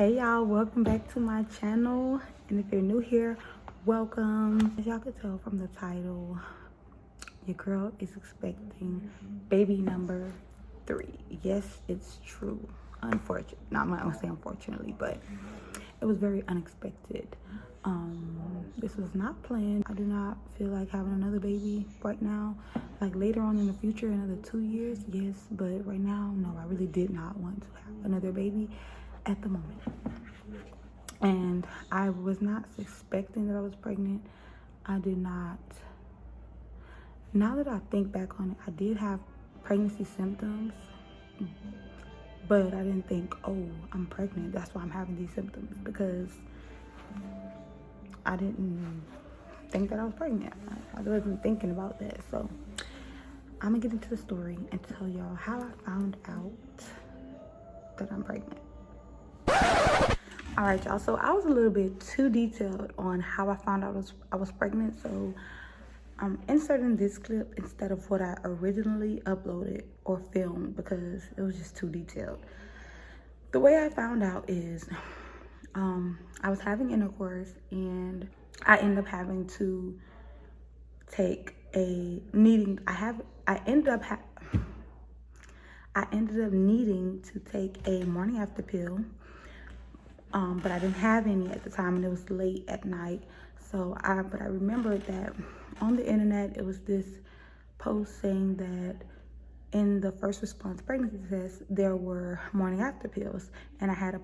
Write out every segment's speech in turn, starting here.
Hey y'all, welcome back to my channel, and if you're new here, welcome. As y'all could tell from the title, your girl is expecting baby number 3. Yes, it's true. Unfortunately, not I'm not gonna say unfortunately, but it was very unexpected. This was not planned. I do not feel like having another baby right now. Like later on in the future, another 2 years, yes, but right now, no, I really did not want to have another baby at the moment. And I was not expecting that I was pregnant. I did not. Now that I think back on it, I did have pregnancy symptoms, but I didn't think, oh, I'm pregnant, that's why I'm having these symptoms, because I didn't think that I was pregnant. I wasn't thinking about that. So I'm gonna get into the story and tell y'all how I found out that I'm pregnant. All right, y'all, so I was a little bit too detailed on how I found out I was pregnant, so I'm inserting this clip instead of what I originally uploaded or filmed because it was just too detailed. The way I found out is I was having intercourse and I ended up having to take a needing I ended up needing to take a morning after pill, but I didn't have any at the time and it was late at night. So I remembered that on the internet it was this post saying that in the first response pregnancy test there were morning after pills, and I had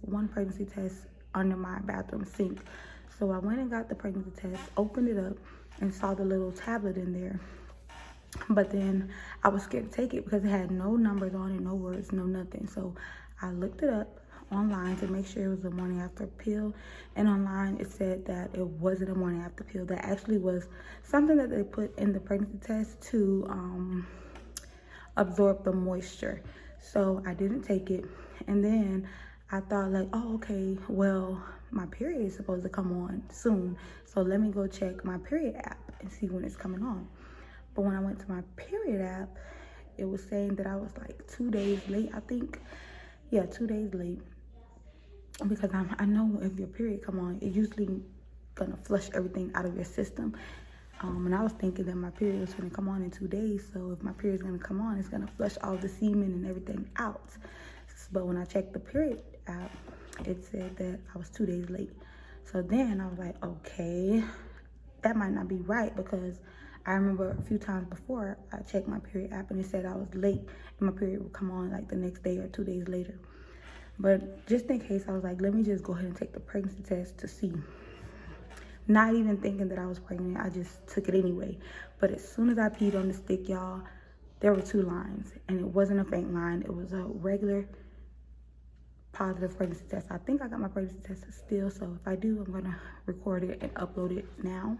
one pregnancy test under my bathroom sink. So I went and got the pregnancy test, opened it up, and saw the little tablet in there. But then I was scared to take it because it had no numbers on it, no words, no nothing. So I looked it up online to make sure it was a morning after pill, and online it said that it wasn't a morning after pill. That actually was something that they put in the pregnancy test to absorb the moisture. So I didn't take it, and then I thought like, oh, okay, well, my period is supposed to come on soon, so let me go check my period app and see when it's coming on. But when I went to my period app, it was saying that I was like 2 days late, I think. Yeah, 2 days late, because I know if your period come on, it's usually gonna flush everything out of your system. And I was thinking that my period was gonna come on in 2 days, so if my period's gonna come on, it's gonna flush all the semen and everything out. But when I checked the period app, it said that I was 2 days late. So then I was like, okay, that might not be right, because I remember a few times before I checked my period app and it said I was late and my period would come on like the next day or 2 days later. But just in case, I was like, let me just go ahead and take the pregnancy test to see. Not even thinking that I was pregnant, I just took it anyway. But as soon as I peed on the stick, y'all, there were 2 lines, and it wasn't a faint line. It was a regular positive pregnancy test. I think I got my pregnancy test still, so if I do, I'm gonna record it and upload it now.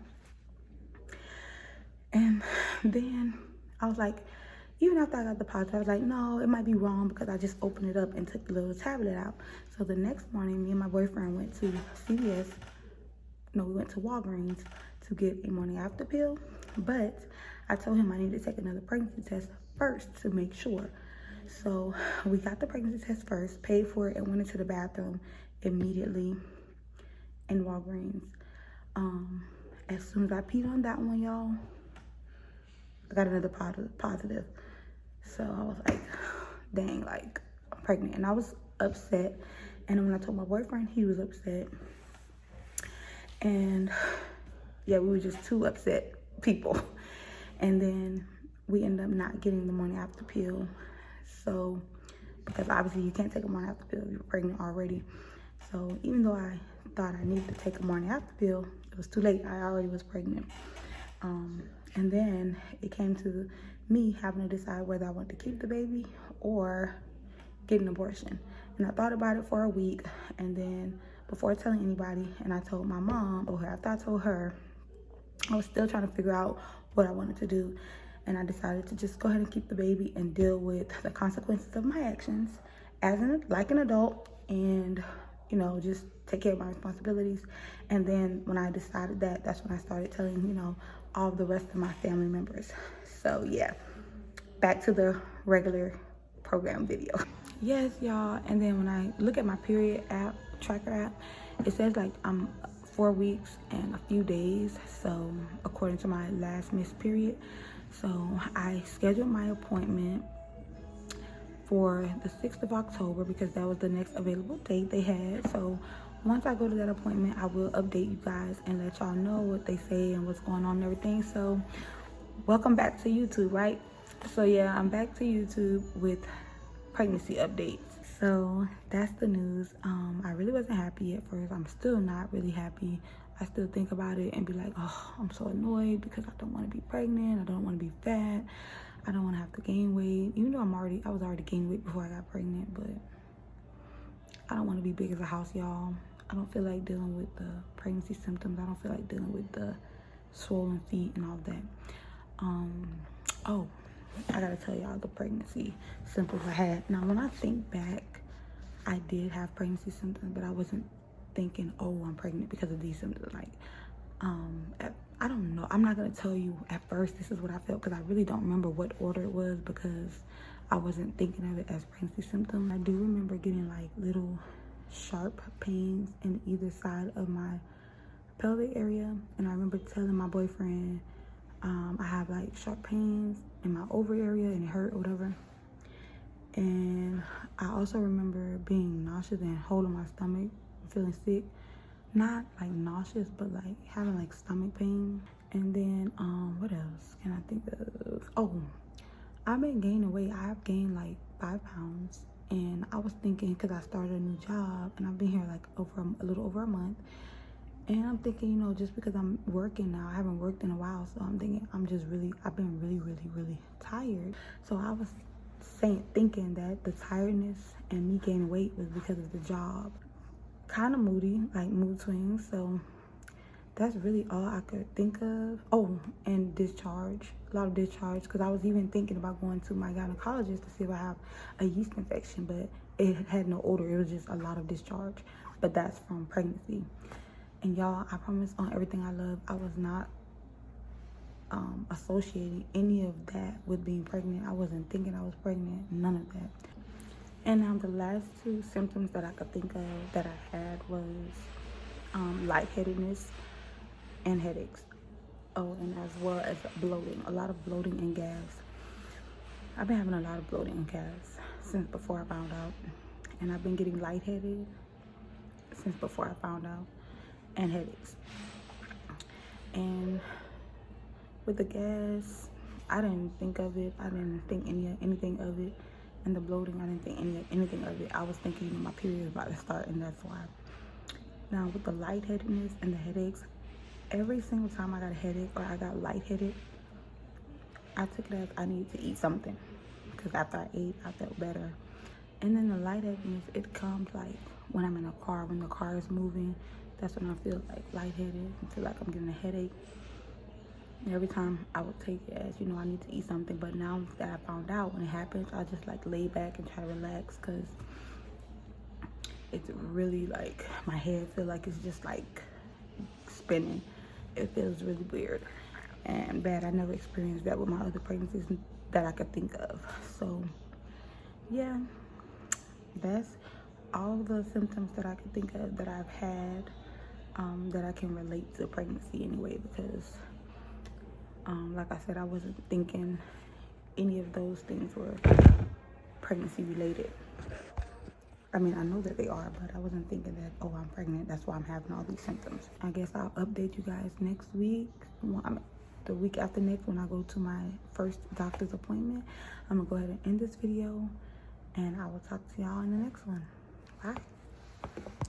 And then I was like, even after I got the positive, I was like, no, it might be wrong because I just opened it up and took the little tablet out. So the next morning, me and my boyfriend went to CVS. No, we went to Walgreens to get a morning after pill. But I told him I needed to take another pregnancy test first to make sure. So we got the pregnancy test first, paid for it, and went into the bathroom immediately in Walgreens. As soon as I peed on that one, y'all, I got another positive. So I was like, dang, like, I'm pregnant. And I was upset. And when I told my boyfriend, he was upset. And yeah, we were just 2 upset people. And then we ended up not getting the morning after pill. So, because obviously you can't take a morning after pill if you're pregnant already. So even though I thought I needed to take a morning after pill, it was too late. I already was pregnant. And then it came to me having to decide whether I want to keep the baby or get an abortion. And I thought about it for a week, and then before telling anybody, and I told my mom, or after I told her, I was still trying to figure out what I wanted to do. And I decided to just go ahead and keep the baby and deal with the consequences of my actions as like an adult, and you know, just take care of my responsibilities. And then when I decided that, that's when I started telling, you know, all the rest of my family members. So yeah, back to the regular program video. yes, y'all. And then when I look at my period app, tracker app, it says like I'm 4 weeks and a few days. So according to my last missed period. So I scheduled my appointment for the 6th of October because that was the next available date they had. So once I go to that appointment, I will update you guys and let y'all know what they say and what's going on and everything. So welcome back to YouTube, right? So yeah, I'm back to YouTube with pregnancy updates. So that's the news. I really wasn't happy at first. I'm still not really happy. I still think about it and be like, oh, I'm so annoyed because I don't want to be pregnant. I don't want to be fat. I don't want to have to gain weight. Even though I was already gaining weight before I got pregnant, but I don't want to be big as a house, y'all. I don't feel like dealing with the pregnancy symptoms. I don't feel like dealing with the swollen feet and all that. Oh, I gotta tell y'all the pregnancy symptoms I had. Now, when I think back, I did have pregnancy symptoms, but I wasn't thinking, oh, I'm pregnant because of these symptoms. Like, I don't know. I'm not gonna tell you at first this is what I felt because I really don't remember what order it was because I wasn't thinking of it as pregnancy symptoms. I do remember getting like little sharp pains in either side of my pelvic area, and I remember telling my boyfriend I have like sharp pains in my ovary area and it hurt or whatever. And I also remember being nauseous and holding my stomach, feeling sick. Not like nauseous, but like having like stomach pain. And then what else can I think of? Oh, I've been gaining weight. I've gained like 5 pounds, and I was thinking because I started a new job and I've been here like a little over a month. And I'm thinking, you know, just because I'm working now, I haven't worked in a while, so I'm thinking I've been really tired. So I was thinking that the tiredness and me gaining weight was because of the job. Kind of moody, like mood swings, so that's really all I could think of. Oh, and discharge, a lot of discharge, because I was even thinking about going to my gynecologist to see if I have a yeast infection, but it had no odor. It was just a lot of discharge, but that's from pregnancy. And y'all, I promise on everything I love, I was not associating any of that with being pregnant. I wasn't thinking I was pregnant, none of that. And now the last 2 symptoms that I could think of that I had was lightheadedness and headaches. Oh, and as well as bloating, a lot of bloating and gas. I've been having a lot of bloating and gas since before I found out. And I've been getting lightheaded since before I found out. And headaches. And with the gas, I didn't think of it. I didn't think anything of it. And the bloating, I didn't think anything of it. I was thinking, you know, my period was about to start, and that's why. Now with the lightheadedness and the headaches, every single time I got a headache or I got lightheaded, I took it as I needed to eat something, because after I ate, I felt better. And then the lightheadedness, it comes like when I'm in a car, when the car is moving. That's when I feel like lightheaded and feel like I'm getting a headache. And every time I would take it as, you know, I need to eat something. But now that I found out when it happens, I just like lay back and try to relax, because it's really like my head feel like it's just like spinning. It feels really weird and bad. I never experienced that with my other pregnancies that I could think of. So yeah, that's all the symptoms that I could think of that I've had, that I can relate to pregnancy anyway, because like I said, I wasn't thinking any of those things were pregnancy related. I mean, I know that they are, but I wasn't thinking that, oh, I'm pregnant, that's why I'm having all these symptoms. I guess I'll update you guys next week. The week after next, when I go to my first doctor's appointment. I'm gonna go ahead and end this video, and I will talk to y'all in the next one. Bye.